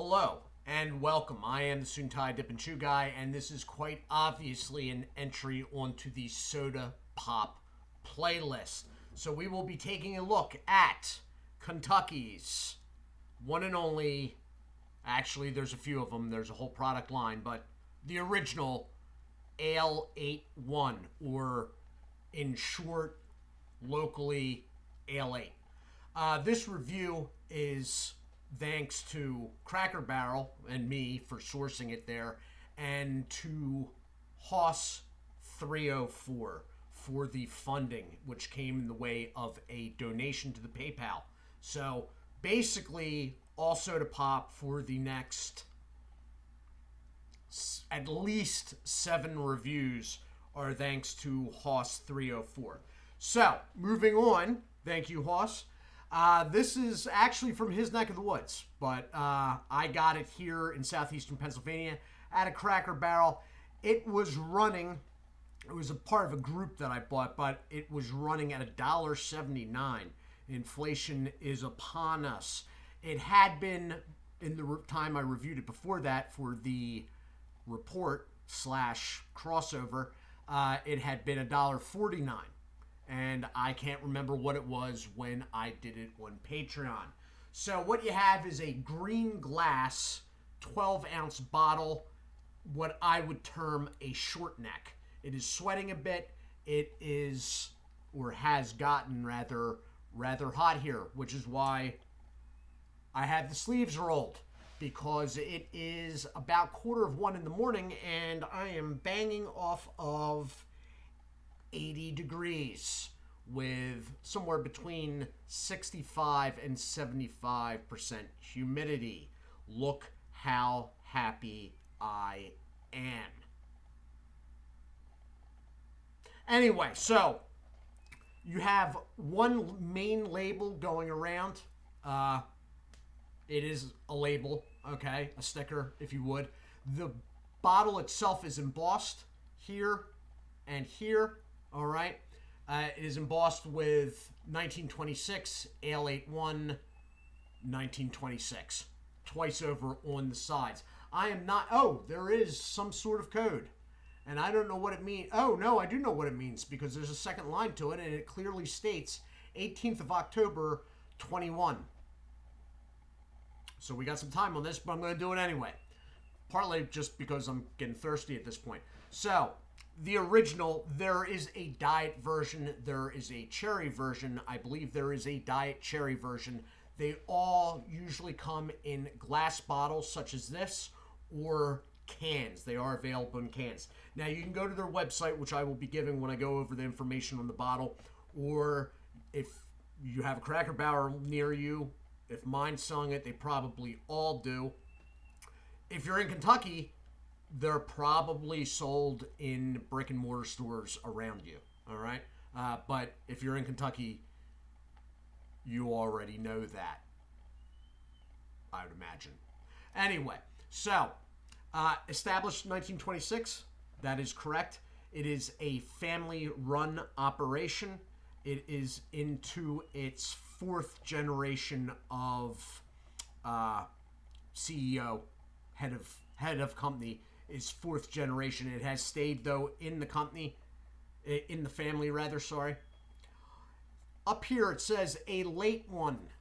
Hello and welcome. I am the Suit&Tie Dip&ChewGuy, and this is quite obviously an entry onto the Soda Pop playlist. So we will be taking a look at Kentucky's one and only, actually there's a few of them, there's a whole product line, but the original ALE81, or in short, locally ALE8. This review is thanks to Cracker Barrel and me for sourcing it there, and to Hoss 304 for the funding, which came in the way of a donation to the PayPal. So basically, all Soda Pop for the next at least 7 reviews are thanks to Hoss 304. So, moving on, thank you, Hoss. This is actually from his neck of the woods, but I got it here in southeastern Pennsylvania at a Cracker Barrel. It was running, it was a part of a group that I bought, but it was running at $1.79. Inflation is upon us. It had been, in the time I reviewed it before that for the report / crossover, it had been $1.49. And I can't remember what it was when I did it on Patreon. So what you have is a green glass 12-ounce bottle, what I would term a short neck. It is sweating a bit. It is, or has gotten rather hot here, which is why I had the sleeves rolled, because it is about 1:45 in the morning and I am banging off of 80 degrees with somewhere between 65 and 75% humidity. Look how happy I am. Anyway, so you have one main label going around. It is a label, okay, a sticker, if you would. The bottle itself is embossed here and here. All right. It is embossed with 1926, ALE81, 1926. Twice over on the sides. I am not... Oh, there is some sort of code. And I don't know what it means. Oh, no, I do know what it means, because there's a second line to it, and it clearly states 18th of October, 21. So we got some time on this, but I'm going to do it anyway. Partly just because I'm getting thirsty at this point. So... the original, there is a diet version, there is a cherry version, I believe there is a diet cherry version. They all usually come in glass bottles such as this, or cans. They are available in cans. Now you can go to their website, which I will be giving when I go over the information on the bottle, or if you have a Cracker Barrel near you, if mine's selling it, they probably all do. If you're in Kentucky, they're probably sold in brick and mortar stores around you, all right? But if you're in Kentucky, you already know that, I would imagine. Anyway, so, established 1926, that is correct. It is a family-run operation. It is into its 4th generation of CEO, head of company. Is 4th generation. It has stayed, though, in the company, in the family, rather, sorry. Up here it says a late one.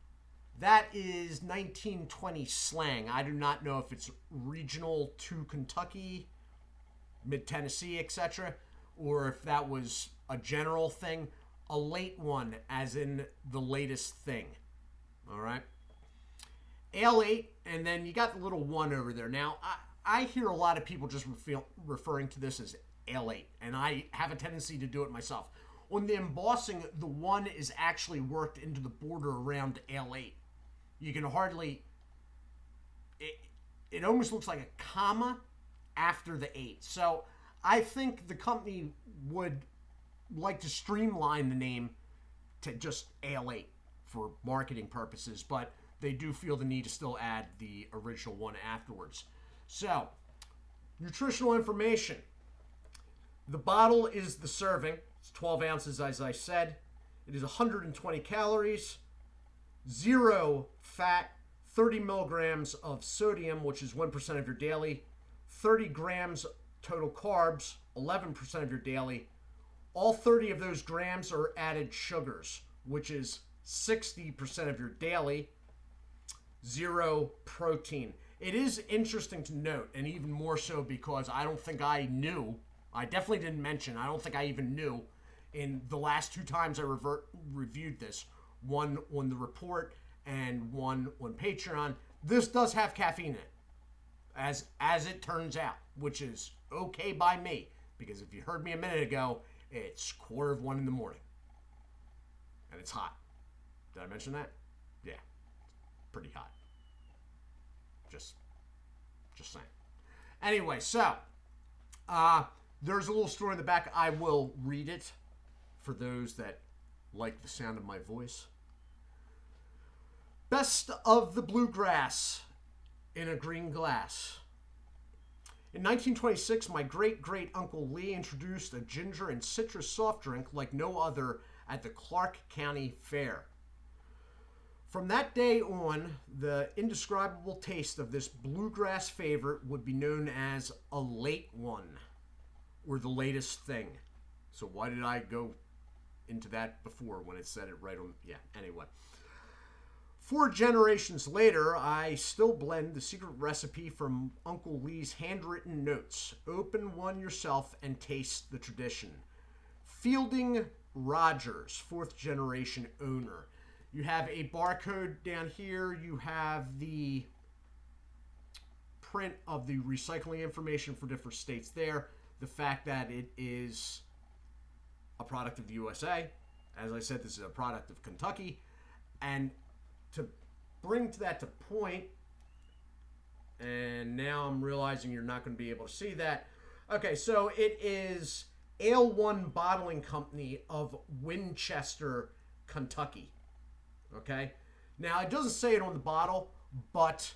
That is 1920 slang. I do not know if it's regional to Kentucky, mid-Tennessee, etc., or if that was a general thing. A late one, as in the latest thing. All right? ALE8, and then you got the little 1 over there. Now, I hear a lot of people just referring to this as ALE8, and I have a tendency to do it myself. On the embossing, the 1 is actually worked into the border around ALE8. You can hardly... It almost looks like a comma after the 8. So I think the company would like to streamline the name to just ALE8 for marketing purposes, but they do feel the need to still add the original 1 afterwards. So, nutritional information. The bottle is the serving. It's 12 ounces, as I said. It is 120 calories, 0 fat, 30 milligrams of sodium, which is 1% of your daily, 30 grams total carbs, 11% of your daily. All 30 of those grams are added sugars, which is 60% of your daily, 0 protein. It is interesting to note, and even more so because I don't think I knew, I definitely didn't mention, I don't think I even knew in the last 2 times I reviewed this, one on the report and one on Patreon, this does have caffeine in it, as it turns out, which is okay by me, because if you heard me a minute ago, it's 1:15 in the morning, and it's hot. Did I mention that? Yeah, pretty hot. Just saying. Anyway, so there's a little story in the back. I will read it for those that like the sound of my voice. Best of the bluegrass in a green glass. In 1926, my great-great-uncle Lee introduced a ginger and citrus soft drink like no other at the Clark County Fair. From that day on, the indescribable taste of this bluegrass favorite would be known as a late one, or the latest thing. So why did I go into that before when it said it right on? Yeah, anyway. 4 generations later, I still blend the secret recipe from Uncle Lee's handwritten notes. Open one yourself and taste the tradition. Fielding Rogers, 4th generation owner. You have a barcode down here. You have the print of the recycling information for different states there. The fact that it is a product of the USA. As I said, this is a product of Kentucky. And to bring that to point, and now I'm realizing you're not going to be able to see that. Okay, so it is ALE81 Bottling Company of Winchester, Kentucky. Okay, now it doesn't say it on the bottle, but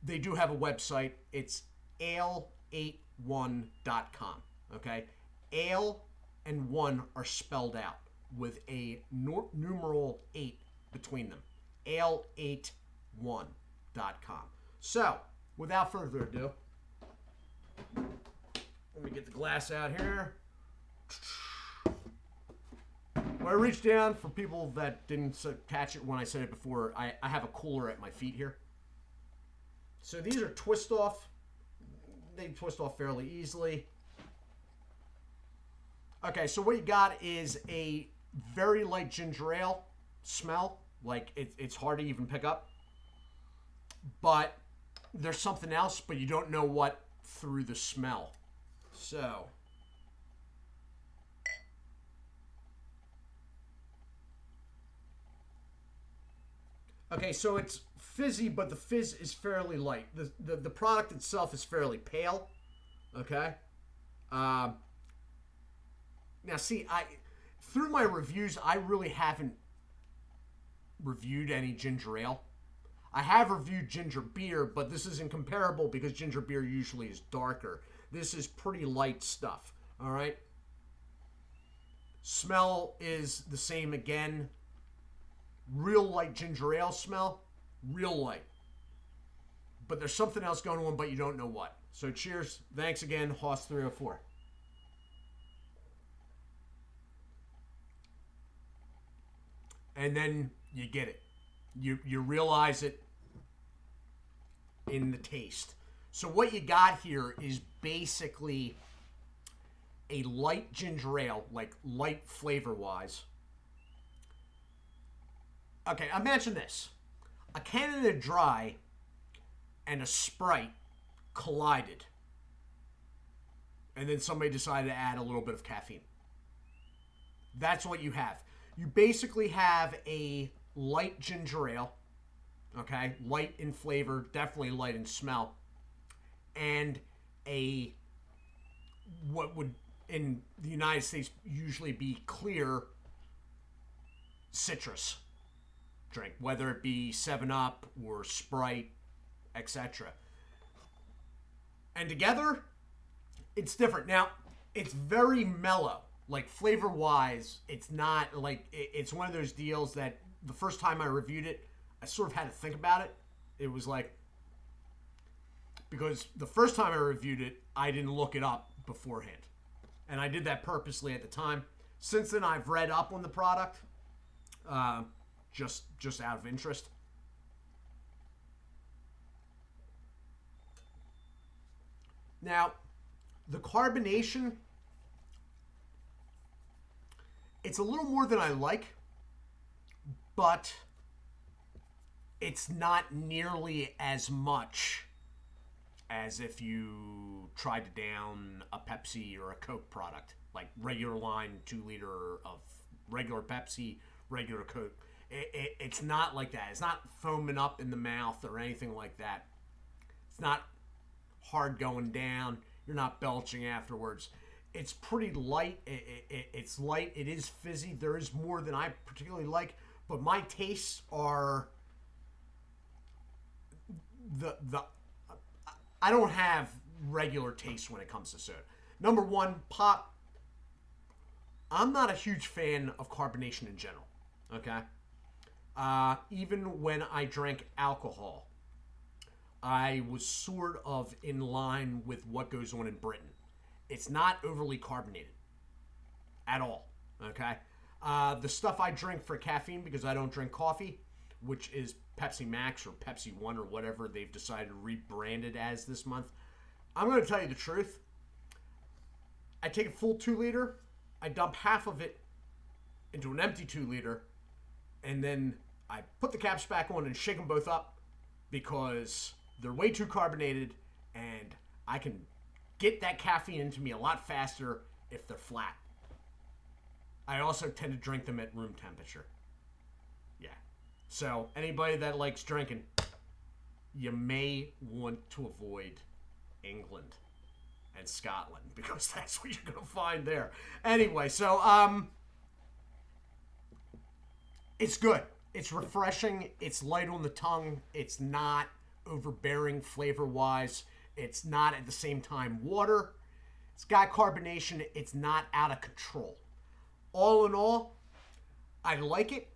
they do have a website. It's ALE81.com. Okay, Ale and 1 are spelled out with a numeral 8 between them. ALE81.com. So, without further ado, let me get the glass out here. When I reach down, for people that didn't catch it when I said it before, I have a cooler at my feet here. So these are twist off. They twist off fairly easily. Okay, so what you got is a very light ginger ale smell. Like, it's hard to even pick up. But there's something else, but you don't know what through the smell. So... okay, so it's fizzy, but the fizz is fairly light. The product itself is fairly pale. Okay? Now, see, through my reviews, I really haven't reviewed any ginger ale. I have reviewed ginger beer, but this isn't comparable because ginger beer usually is darker. This is pretty light stuff. All right? Smell is the same again. Real light ginger ale smell, real light. But there's something else going on, but you don't know what. So cheers. Thanks again, Hoss 304. And then you get it. You realize it in the taste. So what you got here is basically a light ginger ale, like light flavor-wise. Okay, imagine this. A Canada Dry and a Sprite collided. And then somebody decided to add a little bit of caffeine. That's what you have. You basically have a light ginger ale. Okay? Light in flavor, definitely light in smell. And what would in the United States usually be clear citrus drink, whether it be 7-Up or Sprite, etc. And together, it's different. Now, it's very mellow. Like, flavor-wise, it's not like... it's one of those deals that the first time I reviewed it, I sort of had to think about it. It was like, because the first time I reviewed it, I didn't look it up beforehand. And I did that purposely at the time. Since then, I've read up on the product, just out of interest. Now, the carbonation, it's a little more than I like, but it's not nearly as much as if you tried to down a Pepsi or a Coke product, like regular line 2 liter of regular Pepsi, regular Coke. It's not like that. It's not foaming up in the mouth or anything like that. It's not hard going down. You're not belching afterwards. It's pretty light. It's light. It is fizzy. There is more than I particularly like, but my tastes are I don't have regular taste when it comes to soda. Number one, pop. I'm not a huge fan of carbonation in general. Okay? Even when I drank alcohol, I was sort of in line with what goes on in Britain. It's not overly carbonated at all. Okay? The stuff I drink for caffeine, because I don't drink coffee, which is Pepsi Max or Pepsi One or whatever they've decided to rebrand it as this month. I'm going to tell you the truth. I take a full 2 liter, I dump half of it into an empty 2 liter, and then I put the caps back on and shake them both up because they're way too carbonated, and I can get that caffeine into me a lot faster if they're flat. I also tend to drink them at room temperature. Yeah. So anybody that likes drinking, you may want to avoid England and Scotland because that's what you're going to find there. Anyway, so it's good. It's refreshing. It's light on the tongue. It's not overbearing flavor-wise. It's not at the same time water. It's got carbonation. It's not out of control. All in all, I like it.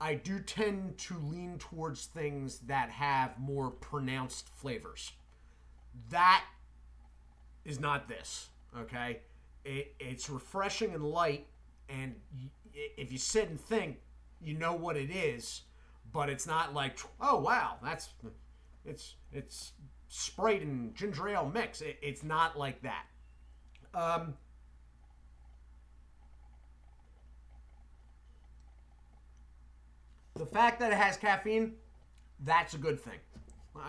I do tend to lean towards things that have more pronounced flavors. That is not this, okay? It's refreshing and light, and if you sit and think, you know what it is, but it's not like, oh wow, it's Sprite and ginger ale mix. It's not like that. The fact that it has caffeine, that's a good thing.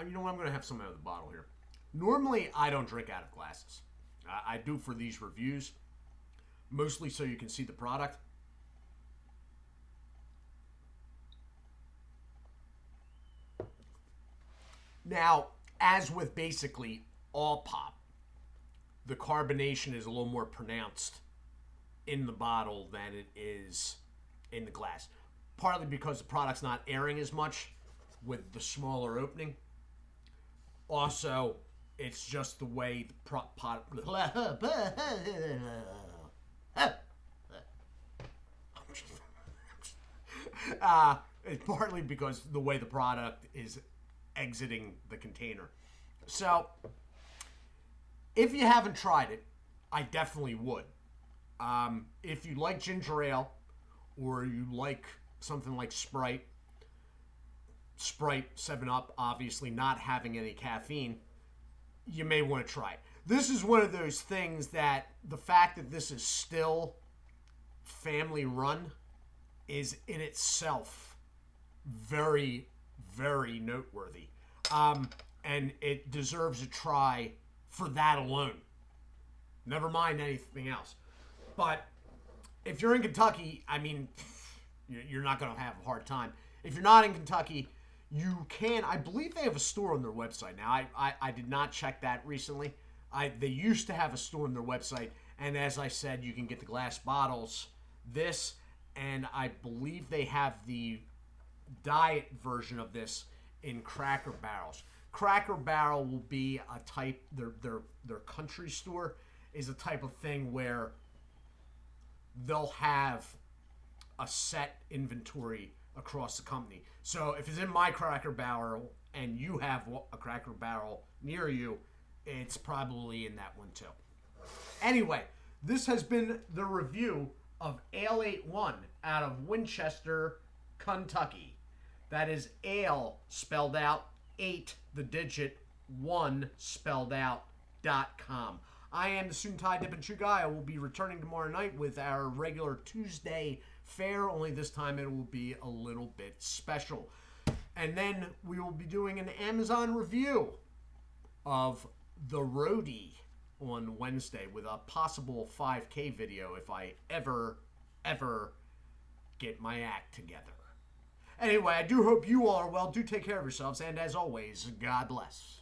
You know what? I'm going to have some out of the bottle here. Normally, I don't drink out of glasses. I do for these reviews, mostly so you can see the product. Now, as with basically all pop, the carbonation is a little more pronounced in the bottle than it is in the glass. Partly because the product's not airing as much with the smaller opening. Also, it's just the way the pot... it's partly because the way the product is exiting the container. So, if you haven't tried it, I definitely would. If you like ginger ale, or you like something like Sprite, 7-Up, obviously not having any caffeine, you may want to try it. This is one of those things that the fact that this is still family run is in itself very, very noteworthy. And it deserves a try for that alone. Never mind anything else. But if you're in Kentucky, I mean, you're not going to have a hard time. If you're not in Kentucky, you can, I believe they have a store on their website now. I did not check that recently. They used to have a store on their website, and as I said, you can get the glass bottles. This, and I believe they have the diet version of this in Cracker Barrels. Cracker Barrel will be a type, their country store is a type of thing where they'll have a set inventory across the company. So if it's in my Cracker Barrel and you have a Cracker Barrel near you, it's probably in that one too. Anyway, this has been the review of ALE81 out of Winchester, Kentucky. That is Ale spelled out, 8 the digit, 1 spelled out, .com. I am the Suit&Tie, Dip&ChewGuy. I will be returning tomorrow night with our regular Tuesday fare, only this time it will be a little bit special. And then we will be doing an Amazon review of The Roadie on Wednesday with a possible 5K video if I ever get my act together. Anyway, I do hope you all are well. Do take care of yourselves, and as always, God bless.